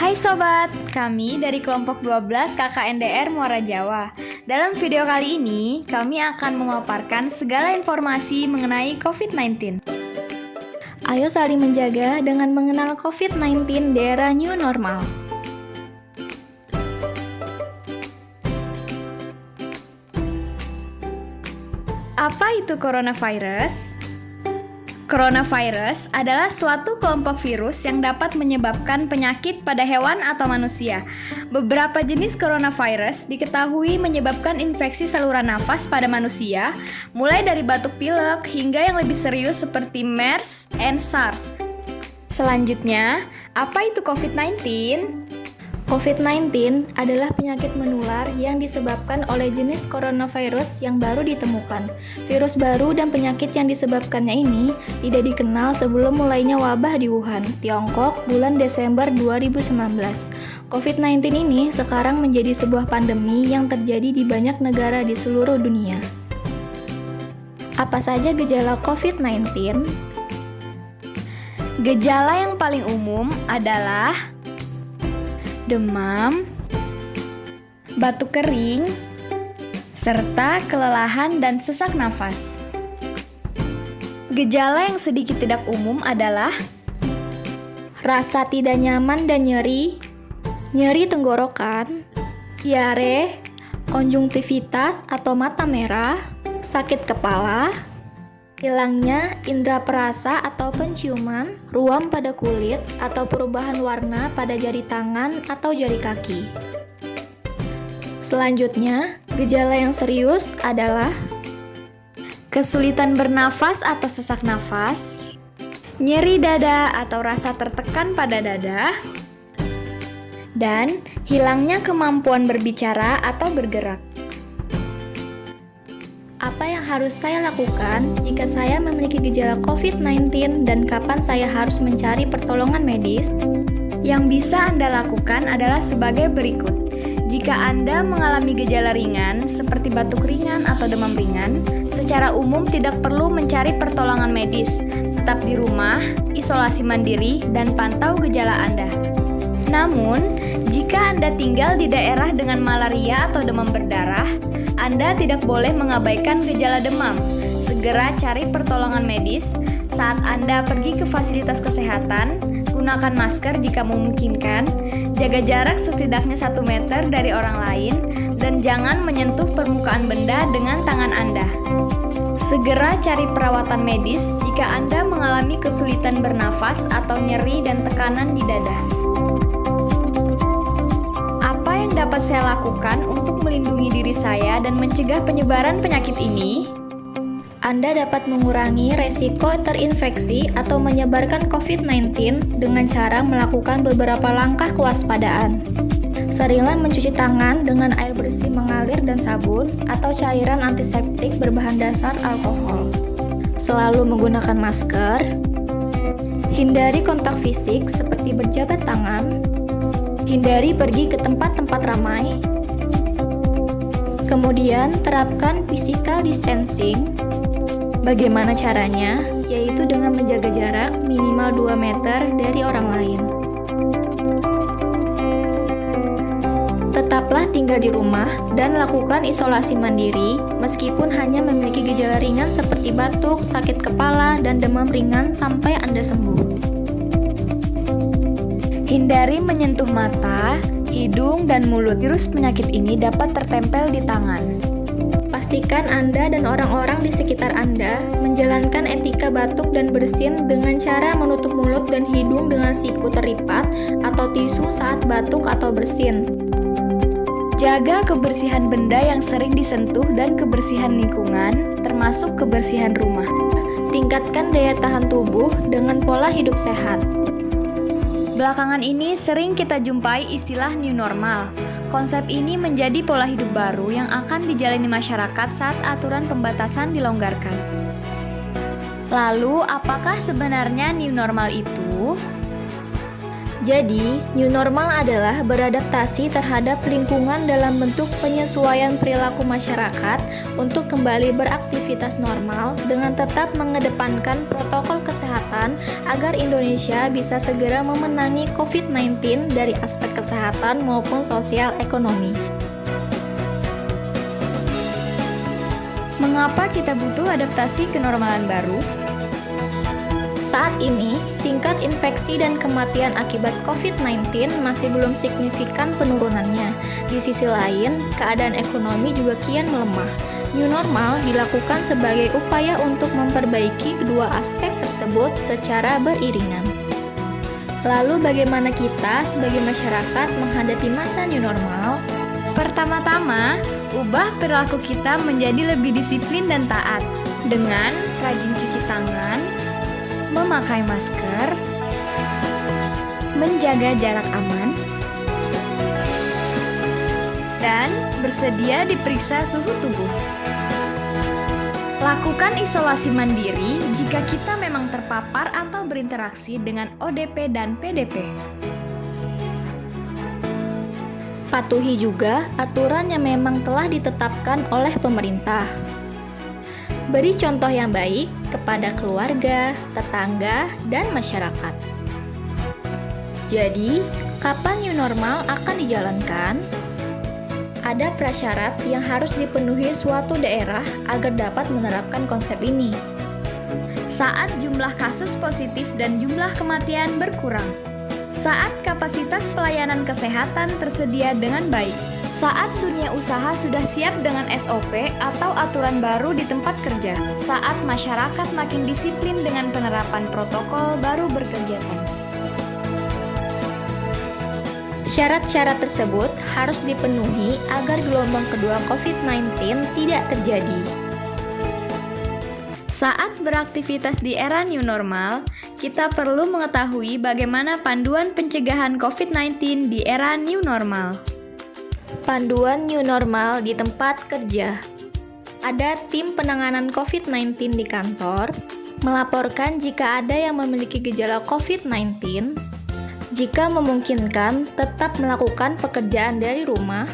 Hai Sobat, kami dari kelompok 12 KKNDR Muara Jawa. Dalam video kali ini, kami akan memaparkan segala informasi mengenai COVID-19. Ayo saling menjaga dengan mengenal COVID-19 di era new normal. Apa itu coronavirus? Coronavirus adalah suatu kelompok virus yang dapat menyebabkan penyakit pada hewan atau manusia. Beberapa jenis coronavirus diketahui menyebabkan infeksi saluran nafas pada manusia, mulai dari batuk pilek hingga yang lebih serius seperti MERS dan SARS. Selanjutnya, apa itu COVID-19? COVID-19 adalah penyakit menular yang disebabkan oleh jenis coronavirus yang baru ditemukan. Virus baru dan penyakit yang disebabkannya ini tidak dikenal sebelum mulainya wabah di Wuhan, Tiongkok, bulan Desember 2019. COVID-19 ini sekarang menjadi sebuah pandemi yang terjadi di banyak negara di seluruh dunia. Apa saja gejala COVID-19? Gejala yang paling umum adalah demam, batuk kering, serta kelelahan dan sesak nafas. Gejala yang sedikit tidak umum adalah rasa tidak nyaman dan nyeri, nyeri tenggorokan, diare, konjungtivitas atau mata merah, sakit kepala, hilangnya indera perasa atau penciuman, ruam pada kulit, atau perubahan warna pada jari tangan atau jari kaki. Selanjutnya, gejala yang serius adalah kesulitan bernafas atau sesak nafas, nyeri dada atau rasa tertekan pada dada, dan hilangnya kemampuan berbicara atau bergerak. Apa yang harus saya lakukan jika saya memiliki gejala COVID-19 dan kapan saya harus mencari pertolongan medis? Yang bisa Anda lakukan adalah sebagai berikut. Jika Anda mengalami gejala ringan seperti batuk ringan atau demam ringan, secara umum tidak perlu mencari pertolongan medis. Tetap di rumah, isolasi mandiri, dan pantau gejala Anda. Namun, jika Anda tinggal di daerah dengan malaria atau demam berdarah, Anda tidak boleh mengabaikan gejala demam. Segera cari pertolongan medis. Saat Anda pergi ke fasilitas kesehatan, gunakan masker jika memungkinkan, jaga jarak setidaknya 1 meter dari orang lain, dan jangan menyentuh permukaan benda dengan tangan Anda. Segera cari perawatan medis jika Anda mengalami kesulitan bernafas atau nyeri dan tekanan di dada. Dapat saya lakukan untuk melindungi diri saya dan mencegah penyebaran penyakit ini? Anda dapat mengurangi resiko terinfeksi atau menyebarkan COVID-19 dengan cara melakukan beberapa langkah kewaspadaan. Seringlah mencuci tangan dengan air bersih mengalir dan sabun atau cairan antiseptik berbahan dasar alkohol. Selalu menggunakan masker. Hindari kontak fisik seperti berjabat tangan. Hindari pergi ke tempat-tempat ramai. Kemudian, terapkan physical distancing. Bagaimana caranya? Yaitu dengan menjaga jarak minimal 2 meter dari orang lain. Tetaplah tinggal di rumah dan lakukan isolasi mandiri meskipun hanya memiliki gejala ringan seperti batuk, sakit kepala, dan demam ringan sampai Anda sembuh. Hindari menyentuh mata, hidung, dan mulut. Virus penyakit ini dapat tertempel di tangan. Pastikan Anda dan orang-orang di sekitar Anda menjalankan etika batuk dan bersin dengan cara menutup mulut dan hidung dengan siku teripat atau tisu saat batuk atau bersin. Jaga kebersihan benda yang sering disentuh dan kebersihan lingkungan, termasuk kebersihan rumah. Tingkatkan daya tahan tubuh dengan pola hidup sehat. Belakangan ini sering kita jumpai istilah new normal. Konsep ini menjadi pola hidup baru yang akan dijalani masyarakat saat aturan pembatasan dilonggarkan. Lalu, apakah sebenarnya new normal itu? Jadi, new normal adalah beradaptasi terhadap lingkungan dalam bentuk penyesuaian perilaku masyarakat untuk kembali beraktivitas normal dengan tetap mengedepankan protokol kesehatan agar Indonesia bisa segera memenangi COVID-19 dari aspek kesehatan maupun sosial ekonomi. Mengapa kita butuh adaptasi kenormalan baru? Saat ini, tingkat infeksi dan kematian akibat COVID-19 masih belum signifikan penurunannya. Di sisi lain, keadaan ekonomi juga kian melemah. New normal dilakukan sebagai upaya untuk memperbaiki kedua aspek tersebut secara beriringan. Lalu bagaimana kita sebagai masyarakat menghadapi masa new normal? Pertama-tama, ubah perilaku kita menjadi lebih disiplin dan taat dengan rajin cuci tangan, memakai masker, menjaga jarak aman, dan bersedia diperiksa suhu tubuh. Lakukan isolasi mandiri jika kita memang terpapar atau berinteraksi dengan ODP dan PDP. Patuhi juga aturan yang memang telah ditetapkan oleh pemerintah. Beri contoh yang baik kepada keluarga, tetangga, dan masyarakat. Jadi, kapan new normal akan dijalankan? Ada prasyarat yang harus dipenuhi suatu daerah agar dapat menerapkan konsep ini. Saat jumlah kasus positif dan jumlah kematian berkurang. Saat kapasitas pelayanan kesehatan tersedia dengan baik. Saat dunia usaha sudah siap dengan SOP atau aturan baru di tempat kerja. Saat masyarakat makin disiplin dengan penerapan protokol baru berkegiatan. Syarat-syarat tersebut harus dipenuhi agar gelombang kedua COVID-19 tidak terjadi. Saat beraktivitas di era new normal, kita perlu mengetahui bagaimana panduan pencegahan COVID-19 di era new normal. Panduan new normal di tempat kerja. Ada tim penanganan COVID-19 di kantor, melaporkan jika ada yang memiliki gejala COVID-19. Jika memungkinkan, tetap melakukan pekerjaan dari rumah.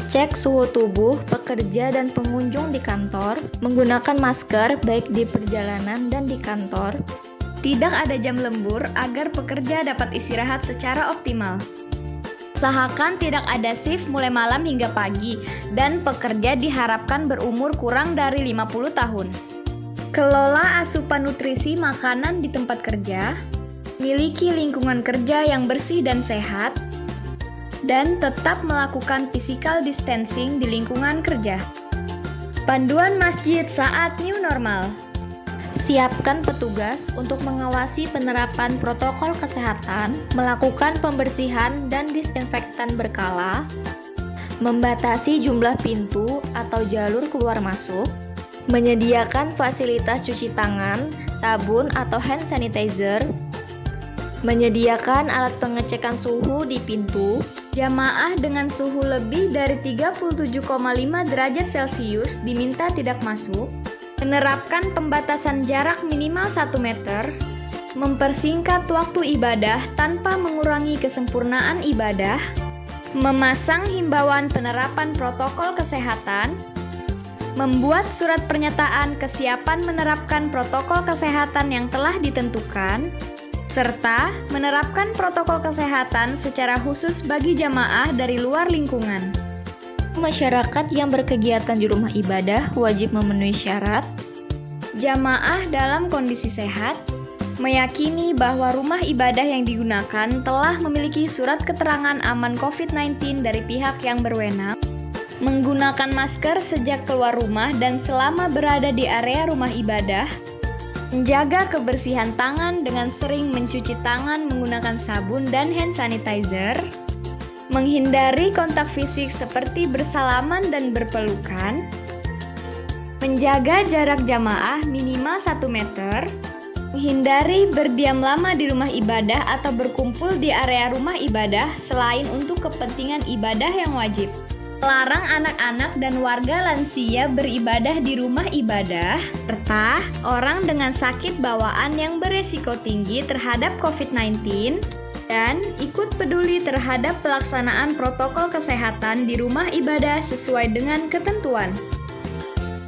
Cek suhu tubuh pekerja dan pengunjung di kantor, menggunakan masker baik di perjalanan dan di kantor. Tidak ada jam lembur agar pekerja dapat istirahat secara optimal. Usahakan tidak ada shift mulai malam hingga pagi dan pekerja diharapkan berumur kurang dari 50 tahun. Kelola asupan nutrisi makanan di tempat kerja, miliki lingkungan kerja yang bersih dan sehat, dan tetap melakukan physical distancing di lingkungan kerja. Panduan masjid saat new normal. Siapkan petugas untuk mengawasi penerapan protokol kesehatan, melakukan pembersihan dan disinfektan berkala, membatasi jumlah pintu atau jalur keluar masuk, menyediakan fasilitas cuci tangan, sabun atau hand sanitizer, menyediakan alat pengecekan suhu di pintu. Jamaah dengan suhu lebih dari 37,5 derajat Celcius diminta tidak masuk. Menerapkan pembatasan jarak minimal 1 meter, mempersingkat waktu ibadah tanpa mengurangi kesempurnaan ibadah, memasang himbauan penerapan protokol kesehatan, membuat surat pernyataan kesiapan menerapkan protokol kesehatan yang telah ditentukan, serta menerapkan protokol kesehatan secara khusus bagi jamaah dari luar lingkungan. Masyarakat yang berkegiatan di rumah ibadah wajib memenuhi syarat. Jamaah dalam kondisi sehat, meyakini bahwa rumah ibadah yang digunakan telah memiliki surat keterangan aman COVID-19 dari pihak yang berwenang, menggunakan masker sejak keluar rumah dan selama berada di area rumah ibadah, menjaga kebersihan tangan dengan sering mencuci tangan menggunakan sabun dan hand sanitizer, menghindari kontak fisik seperti bersalaman dan berpelukan, menjaga jarak jamaah minimal 1 meter, menghindari berdiam lama di rumah ibadah atau berkumpul di area rumah ibadah selain untuk kepentingan ibadah yang wajib. Melarang anak-anak dan warga lansia beribadah di rumah ibadah, serta orang dengan sakit bawaan yang beresiko tinggi terhadap COVID-19, Dan ikut peduli terhadap pelaksanaan protokol kesehatan di rumah ibadah sesuai dengan ketentuan.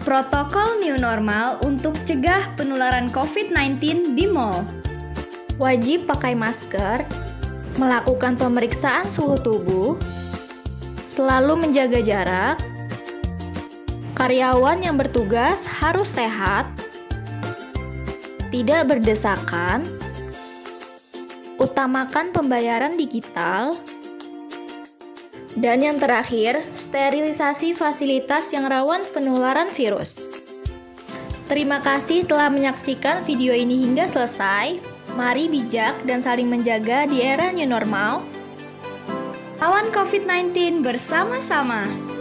Protokol new normal untuk cegah penularan COVID-19 di mal. Wajib pakai masker, melakukan pemeriksaan suhu tubuh, selalu menjaga jarak, karyawan yang bertugas harus sehat, tidak berdesakan, utamakan pembayaran digital, dan yang terakhir, sterilisasi fasilitas yang rawan penularan virus. Terima kasih telah menyaksikan video ini hingga selesai. Mari bijak dan saling menjaga di era new normal. Lawan COVID-19 bersama-sama.